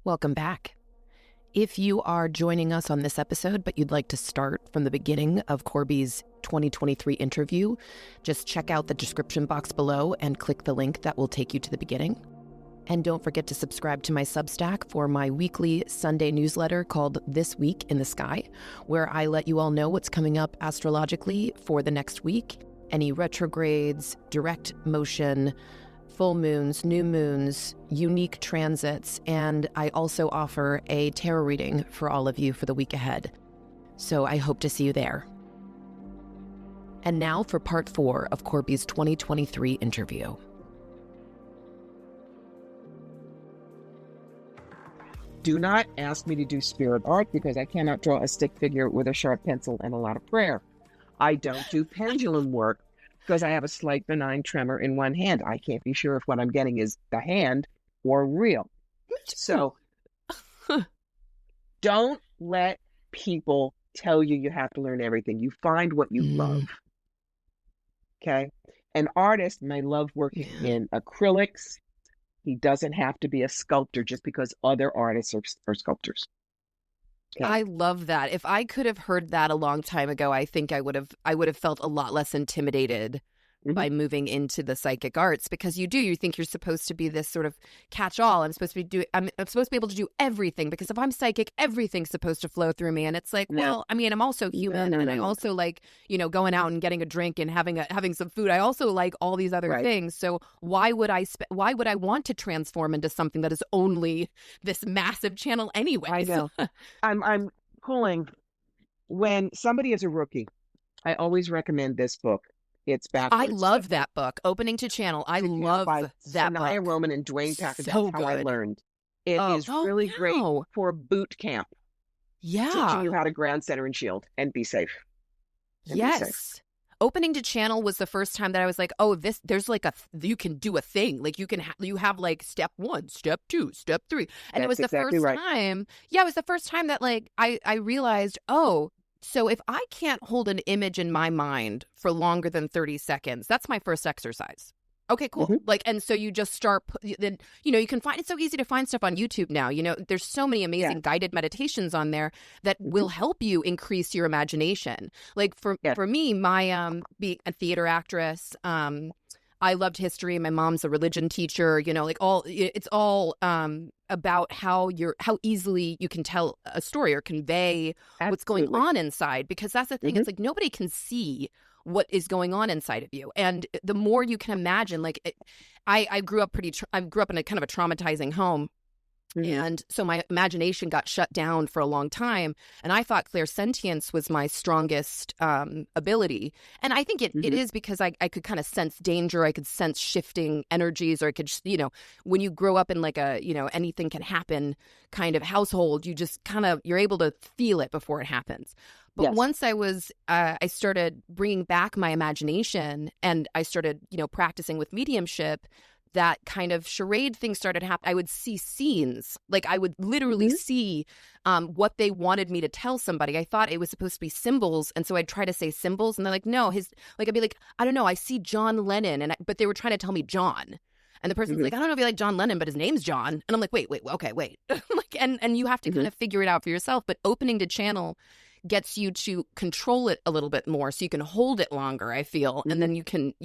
Welcome back. If you are joining us on this episode, but you'd like to start from the beginning of Corbie's 2023 interview, just check out the description box below and click the link that will take you to the beginning. And don't forget to subscribe to my Substack for my weekly Sunday newsletter called This Week in the Sky, where I let you all know what's coming up astrologically for the next week, any retrogrades, direct motion, full moons, new moons, unique transits, and I also offer a tarot reading for all of you for the week ahead. So I hope to see you there. And now for part 4 of Corbie's 2023 interview. Do not ask me to do spirit art because I cannot draw a stick figure with a sharp pencil and a lot of prayer. I don't do pendulum work because I have a slight benign tremor in one hand. I can't be sure if what I'm getting is the hand or real. So don't let people tell you you have to learn everything. You find what you love. Okay? An artist may love working in acrylics. He doesn't have to be a sculptor just because other artists are sculptors. Okay. I love that. If I could have heard that a long time ago, I think I would have felt a lot less intimidated by moving into the psychic arts, because you think you're supposed to be this sort of catch-all. I'm supposed to be able to do everything, because if I'm psychic, everything's supposed to flow through me. And it's like, well, I mean, I'm also human, and I also like, going out and getting a drink and having some food. I also like all these other things. So why would I want to transform into something that is only this massive channel anyway? I know. I'm pulling when somebody is a rookie. I always recommend this book. It's backwards. I love that book, Opening to Channel. I love that book. Sanaya Roman and Dwayne Packer. So That's how I learned. It is really great for boot camp. Yeah. Teaching you how to ground, center, and shield and be safe. Yes. Opening to Channel was the first time that I was like, oh, there's like you can do a thing. Like you have like step 1, step 2, step 3. And it was the first time. Yeah, it was the first time that like I realized, oh, so if I can't hold an image in my mind for longer than 30 seconds, that's my first exercise. Okay, cool. Like, and so you just start, then, you can find, it's so easy to find stuff on YouTube now. There's so many amazing guided meditations on there that will help you increase your imagination. Like for me, my, being a theater actress, I loved history. My mom's a religion teacher, it's all about how easily you can tell a story or convey what's going on inside, because that's the thing. It's like nobody can see what is going on inside of you. And the more you can imagine, like I grew up in a kind of a traumatizing home. And so my imagination got shut down for a long time. And I thought clairsentience was my strongest ability. And I think it is because I could kind of sense danger. I could sense shifting energies, or I could, when you grow up in like a, anything can happen kind of household, you just you're able to feel it before it happens. But once I started bringing back my imagination, and I started, practicing with mediumship, that kind of charade thing started happening. I would see scenes, like I would literally see what they wanted me to tell somebody. I thought it was supposed to be symbols, and so I'd try to say symbols, and they're like, no, I'd be like, I don't know, I see John Lennon, but they were trying to tell me John. And the person's like, I don't know if you like John Lennon, but his name's John. And I'm like, wait, okay, wait. and you have to kind of figure it out for yourself. But Opening to Channel gets you to control it a little bit more, so you can hold it longer, I feel, and then you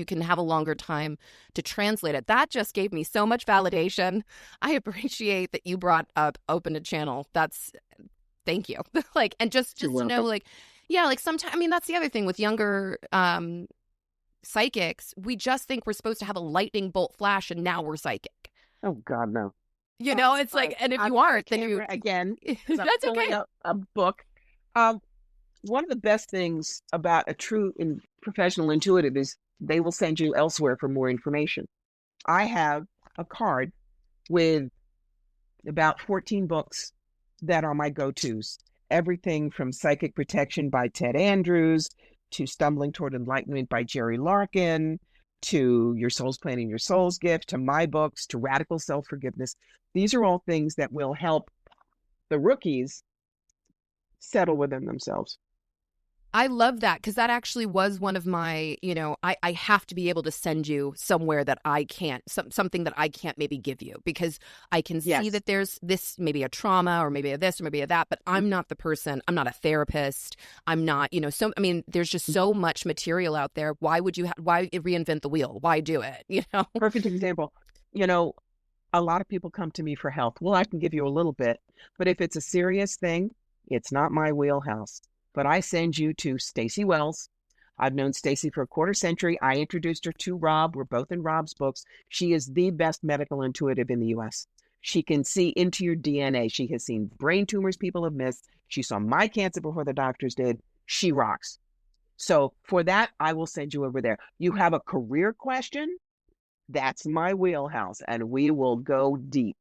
can have a longer time to translate it. That just gave me so much validation. I appreciate that you brought up Open to Channel. Thank you. And just to know, sometimes, I mean, that's the other thing with younger psychics. We just think we're supposed to have a lightning bolt flash, and now we're psychic. Oh God, no. It's like, and if you aren't, then you again. That's okay. A book. One of the best things about a true professional intuitive is they will send you elsewhere for more information. I have a card with about 14 books that are my go-tos. Everything from Psychic Protection by Ted Andrews to Stumbling Toward Enlightenment by Jerry Larkin to Your Soul's Plan and Your Soul's Gift to my books to Radical Self-Forgiveness. These are all things that will help the rookies settle within themselves. I love that because that actually was one of my, I have to be able to send you somewhere that I can't, something that I can't maybe give you because I can see that there's this, maybe a trauma or maybe a this or maybe a that, but I'm not the person, I'm not a therapist. I'm not, there's just so much material out there. Why would you, why reinvent the wheel? Why do it? Perfect example. A lot of people come to me for help. Well, I can give you a little bit, but if it's a serious thing, it's not my wheelhouse. But I send you to Stacy Wells. I've known Stacy for a quarter century. I introduced her to Rob. We're both in Rob's books. She is the best medical intuitive in the U.S. She can see into your DNA. She has seen brain tumors people have missed. She saw my cancer before the doctors did. She rocks. So for that, I will send you over there. You have a career question? That's my wheelhouse, and we will go deep.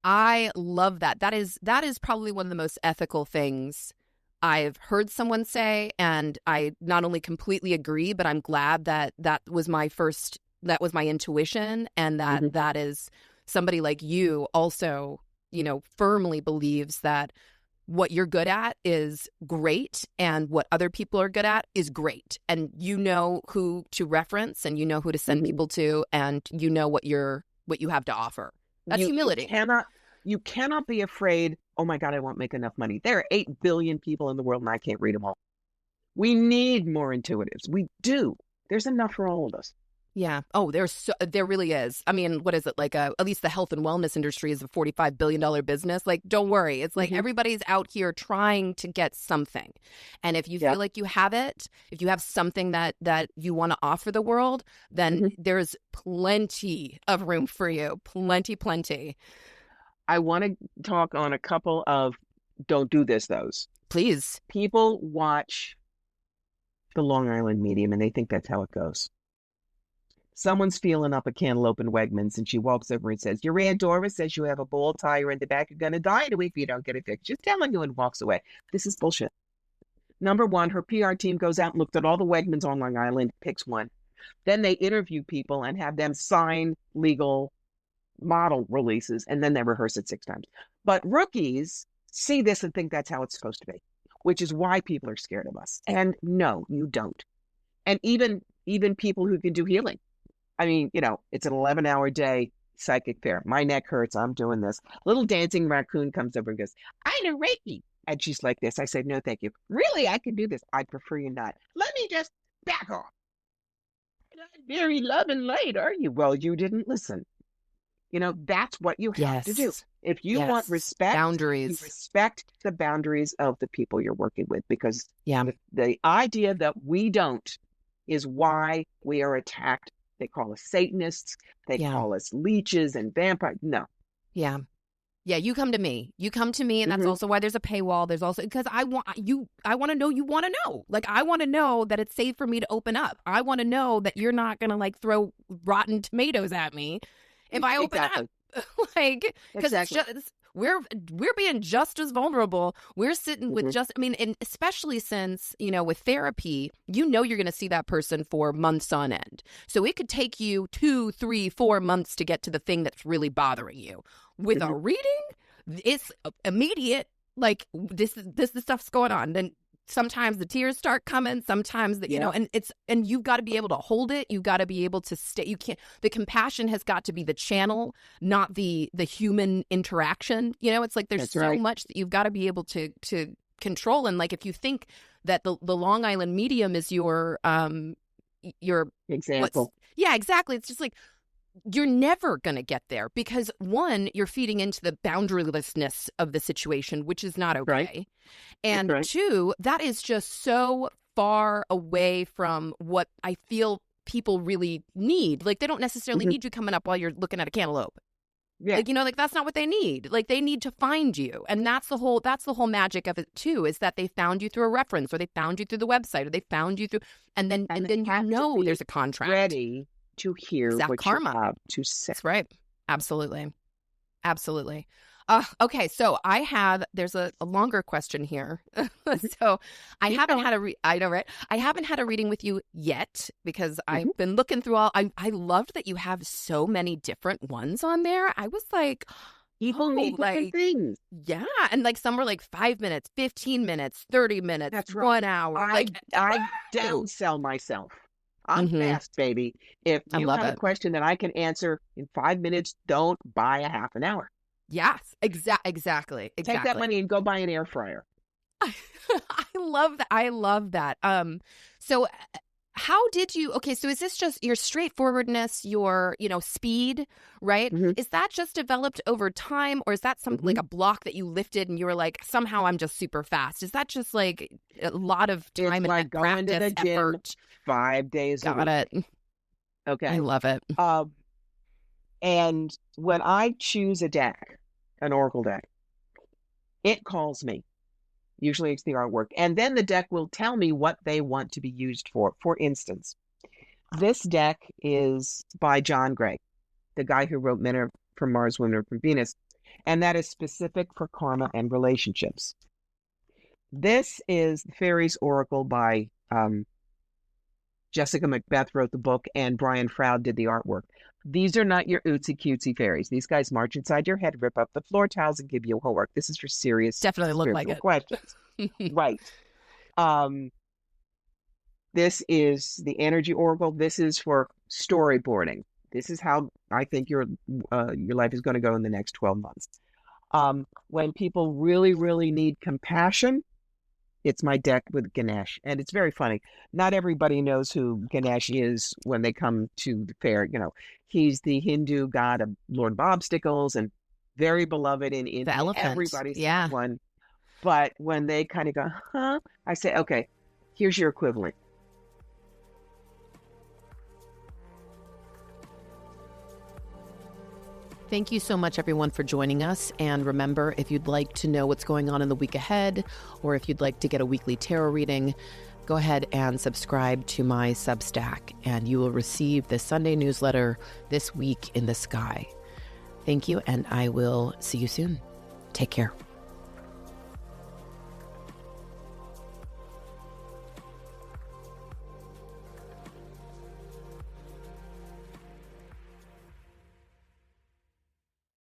I love that. That is probably one of the most ethical things I've heard someone say, and I not only completely agree, but I'm glad that was my intuition, and that is somebody like you also, firmly believes that what you're good at is great and what other people are good at is great. And you know who to reference and you know who to send people to, and you know what you have to offer. That's humility. You cannot be afraid, oh my God, I won't make enough money. There are 8 billion people in the world and I can't read them all. We need more intuitives. We do. There's enough for all of us. Yeah. Oh, there really is. I mean, what is it? Like at least the health and wellness industry is a $45 billion business. Like, don't worry. It's like everybody's out here trying to get something. And if you feel like you have it, if you have something that you want to offer the world, then there's plenty of room for you. Plenty. I want to talk on a couple of don't do this, those. Please. People watch the Long Island Medium and they think that's how it goes. Someone's feeling up a cantaloupe in Wegmans and she walks over and says, your Aunt Dora says you have a bald tire in the back. You're going to die in a week if you don't get it fixed. Just telling you, and walks away. This is bullshit. Number one, her PR team goes out and looks at all the Wegmans on Long Island, picks one. Then they interview people and have them sign legal model releases, and then they rehearse it 6 times. But rookies see this and think that's how it's supposed to be, which is why people are scared of us. And no, you don't. And even people who can do healing. I mean, it's an 11-hour day psychic fair. My neck hurts. I'm doing this. Little dancing raccoon comes over and goes, I know Reiki. And she's like this. I said, no, thank you. Really? I can do this. I'd prefer you not. Let me just back off. Not very love and light, are you? Well, you didn't listen. That's what you have to do. If you want respect, boundaries. You respect the boundaries of the people you're working with, because the idea that we don't is why we are attacked. They call us Satanists. They call us leeches and vampires. No. Yeah. You come to me. And that's also why there's a paywall. There's also, because I want to know you want to know. Like, I want to know that it's safe for me to open up. I want to know that you're not going to like throw rotten tomatoes at me if I open up. Like, because we're being just as vulnerable. We're sitting with and especially since, with therapy, you're going to see that person for months on end. So it could take you 2, 3, 4 months to get to the thing that's really bothering you. With a reading, it's immediate. Like, this stuff's going on. Then sometimes the tears start coming. Sometimes and you've got to be able to hold it. You've got to be able to stay. You can't. The compassion has got to be the channel, not the human interaction. It's like there's much that you've got to be able to control. And like, if you think that the Long Island Medium is your example, exactly. It's just like, you're never going to get there because, one, you're feeding into the boundarylessness of the situation, which is not okay. Right. And two, that is just so far away from what I feel people really need. Like, they don't necessarily need you coming up while you're looking at a cantaloupe. Yeah. Like, that's not what they need. Like, they need to find you. And that's the whole magic of it too, is that they found you through a reference, or they found you through the website, or they found you through, and then there's a contract. Ready to hear what karma. You have to say. That's right. Absolutely. Okay, so there's a longer question here. So I haven't had I haven't had a reading with you yet because I've been looking through I loved that you have so many different ones on there. I was like, People need different things. Yeah. And like some were like 5 minutes, 15 minutes, 30 minutes, That's right. 1 hour. I downsell myself. I'm fast, baby. If you have a question that I can answer in 5 minutes, don't buy a half an hour. Yes, exactly. Take that money and go buy an air fryer. I love that. I love that. So how did you, okay, so is this just your straightforwardness, your, speed, right? Is that just developed over time, or is that something like a block that you lifted and you were like, somehow I'm just super fast? Is that just like a lot of time it's like going to the gym effort? 5 days a week. Got it. Okay. I love it. And when I choose a deck, an oracle deck, it calls me. Usually it's the artwork. And then the deck will tell me what they want to be used for. For instance, this deck is by John Gray, the guy who wrote Men Are From Mars, Women Are From Venus. And that is specific for karma and relationships. This is the Fairies Oracle by Jessica Macbeth wrote the book, and Brian Froud did the artwork. These are not your ootsy cutesy fairies. These guys march inside your head, rip up the floor tiles, and give you homework. This is for serious, definitely look like it. Questions. Right. This is the energy oracle. This is for storyboarding. This is how I think your life is going to go in the next 12 months. When people really, really need compassion, it's my deck with Ganesh. And it's very funny. Not everybody knows who Ganesh is when they come to the fair. He's the Hindu god of Lord Bobsticles and very beloved in India. The elephant. Everybody's one. But when they kind of go, I say, okay, here's your equivalent. Thank you so much, everyone, for joining us. And remember, if you'd like to know what's going on in the week ahead, or if you'd like to get a weekly tarot reading, go ahead and subscribe to my Substack, and you will receive the Sunday newsletter, This Week in the Sky. Thank you, and I will see you soon. Take care.